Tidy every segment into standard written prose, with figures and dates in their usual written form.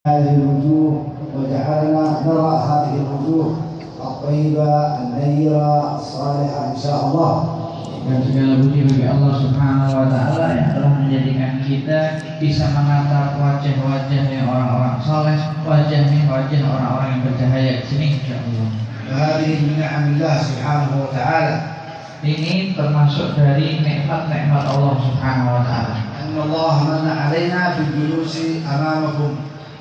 هذه الوجوه وجعلنا نرى هذه الوجوه الطيبة النيرة الصالحة إن شاء الله. Dan segala puji bagi Allah Subhanahu wa Ta'ala yang telah menjadikan kita bisa menatap wajah-wajahnya orang-orang saleh, wajahnya wajah orang-orang yang bercahaya di sini insyaallah. هذه من نعم الله سبحانه وتعالى. Ini termasuk dari nikmat-nikmat Allah Subhanahu wa Ta'ala. أن الله من علينا بالجلوس أمامكم.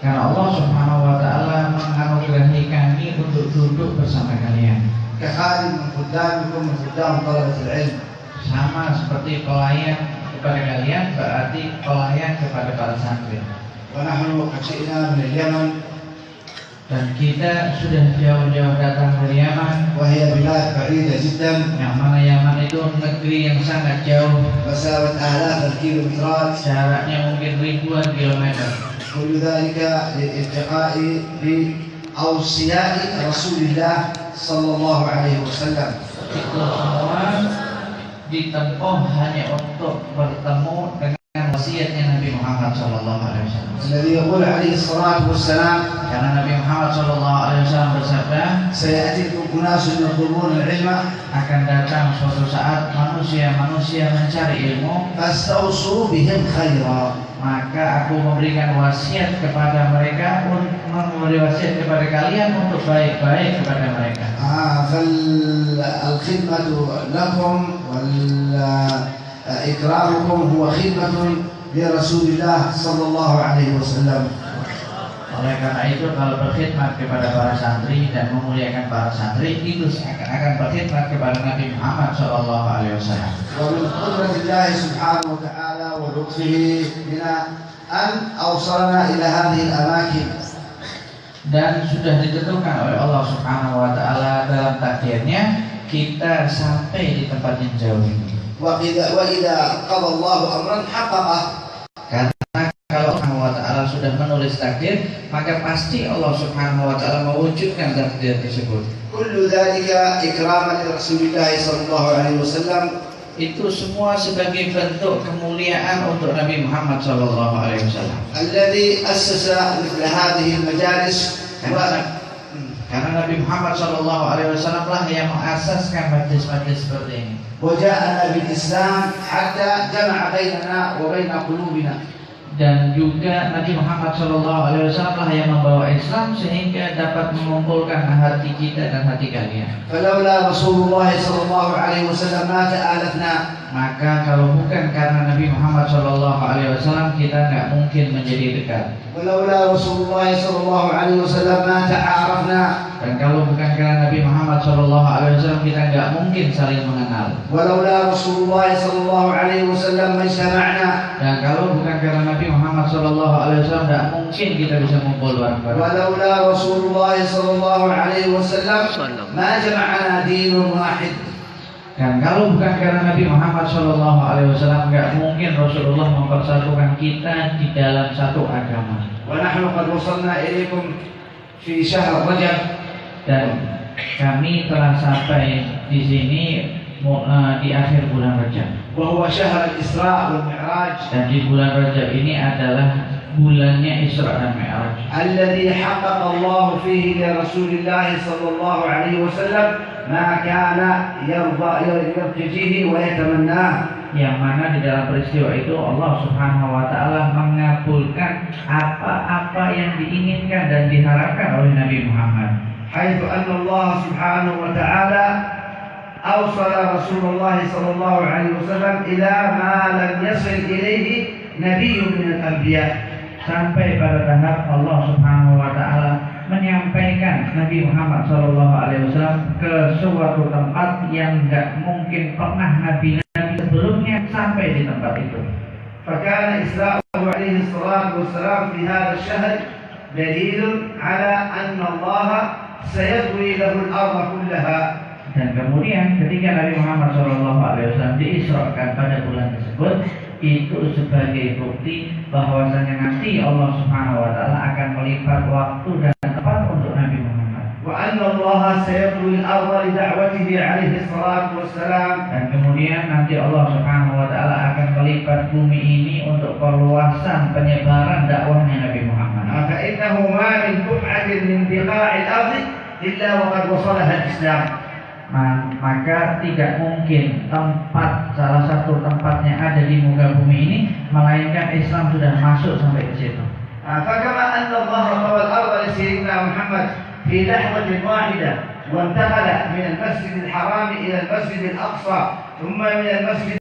Karena Allah Subhanahu wa Ta'ala menganugerahi kami untuk duduk bersama kalian. كخادم من خدامكم من خدام طلبة العلم. Sama seperti pelayan kepada kalian, berarti pelayan kepada para santri. ونحن قد جئنا من اليمن. Dan kita sudah jauh-jauh datang dari Yaman. وهي بلاد بعيدة جدا. Yang mana Yaman itu negeri yang sangat jauh. مسافة آلاف الكيلومترات. Jaraknya mungkin ribuan kilometer. كل ذلك للالتقاء بأوصياء رسول الله صلى الله عليه وسلم. Itu semua ditempuh hanya untuk bertemu dengan wasiatnya Nabi Muhammad sallallahu alaihi wasallam. الذي يقول عليه الصلاة والسلام. Karena Nabi Muhammad sallallahu alaihi wasallam bersabda, سيأتيكم أناس يطلبون العلم. akan datang suatu saat manusia-manusia mencari ilmu, فاستوصوا بهم خيرا. maka aku memberikan wasiat kepada mereka, memberi wasiat kepada kalian untuk baik-baik kepada mereka. فالخدمة لكم وإكرامكم هو خدمة لرسول الله صلى الله عليه وسلم. Oleh karena itu, kalau berkhidmat kepada para santri dan memuliakan para santri, itu akan berkhidmat kepada Nabi Muhammad sallallahu alaihi wasallam. ومن قدرة الله سبحانه وتعالى ولطفه بنا أن أوصلنا إلى هذه الأماكن. Dan sudah ditentukan oleh Allah Subhanahu wa Ta'ala dalam takdirnya kita sampai di tempat yang jauh ini. وإذا قضى الله أمرا حققه. Karena kalau Allah Ta'ala sudah menulis takdir, maka pasti Allah Subhanahu wa Ta'ala mewujudkan takdir tersebut. كل ذلك إكراما لرسول الله صلى الله عليه وسلم. Itu semua sebagai bentuk kemuliaan untuk Nabi Muhammad sallallahu alaihi wasallam. الذي أسس مثل هذه المجالس. Karena Nabi Muhammad sallallahu alaihi wasallam lah yang mengasaskan majlis-majlis seperti ini. وجاءنا بالإسلام حتى جمع بيننا وبين قلوبنا. Dan juga Nabi Muhammad sallallahu alaihi wasallam lah yang membawa Islam sehingga dapat mengumpulkan hati kita dan hati kalian. فلولا رسول الله صلى الله عليه وسلم ما تآلفنا. Maka kalau bukan karena Nabi Muhammad sallallahu alaihi wasallam, kita nggak mungkin menjadi dekat. ولولا رسول الله صلى الله عليه وسلم ما تعارفنا. Dan kalau bukan karena Nabi Muhammad sallallahu alaihi wasallam, kita nggak mungkin saling mengenal. ولولا رسول الله صلى الله عليه وسلم ما اجتمعنا. Dan kalau bukan karena Nabi Muhammad sallallahu alaihi wasallam, nggak mungkin kita bisa kumpul bareng-bareng. ولولا رسول الله صلى الله عليه وسلم ما جمعنا دين واحد. Dan kalau bukan karena Nabi Muhammad sallallahu alaihi wasallam, nggak mungkin Rasulullah mempersatukan kita di dalam satu agama. ونحن قد وصلنا إليكم في شهر رجب. Dan kami telah sampai di sini di akhir bulan Rajab. وهو شهر الإسراء والمعراج. Dan di bulan Rajab ini adalah bulannya Isra dan Mi'raj. الذي حقق الله فيه لرسول الله صلى الله عليه وسلم ما كان يرتجيه ويتمناه. Yang mana di dalam peristiwa itu Allah Subhanahu wa Ta'ala mengabulkan apa-apa yang diinginkan dan diharapkan oleh Nabi Muhammad. حيث أن الله سبحانه وتعالى أوصل رسول الله صلى الله عليه وسلم إلى ما لم يصل إليه نبي من الأنبياء. Sampai pada tahap Allah Subhanahu wa Ta'ala menyampaikan Nabi Muhammad sallallahu alaihi wasallam ke suatu tempat yang enggak mungkin pernah nabi-nabi sebelumnya sampai di tempat itu. فكان إسراءه عليه الصلاة والسلام في هذا الشهر دليل على أن الله سيطوي له الأرض كلها. Dan kemudian ketika Nabi Muhammad SAW diisrakan pada bulan tersebut, itu sebagai bukti bahwasanya nanti Allah Subhanahu wa Ta'ala akan melipat waktu dan tempat untuk Nabi Muhammad. وأن الله سيطوي الأرض لدعوته عليه الصلاة والسلام. Dan kemudian nanti Allah Subhanahu wa Ta'ala akan melipat bumi ini untuk perluasan penyebaran dakwahnya Nabi Muhammad. فإنه ما من بقعة من بقاع الأرض إلا وقد وصلها الإسلام. Maka tidak mungkin salah satu tempat yang ada di muka bumi ini melainkan Islam sudah masuk sampai ke situ. فكما أن الله طوى الأرض لسيدنا محمد في لحظة واحدة وانتقل من المسجد الحرام إلى المسجد الأقصى ثم من المسجد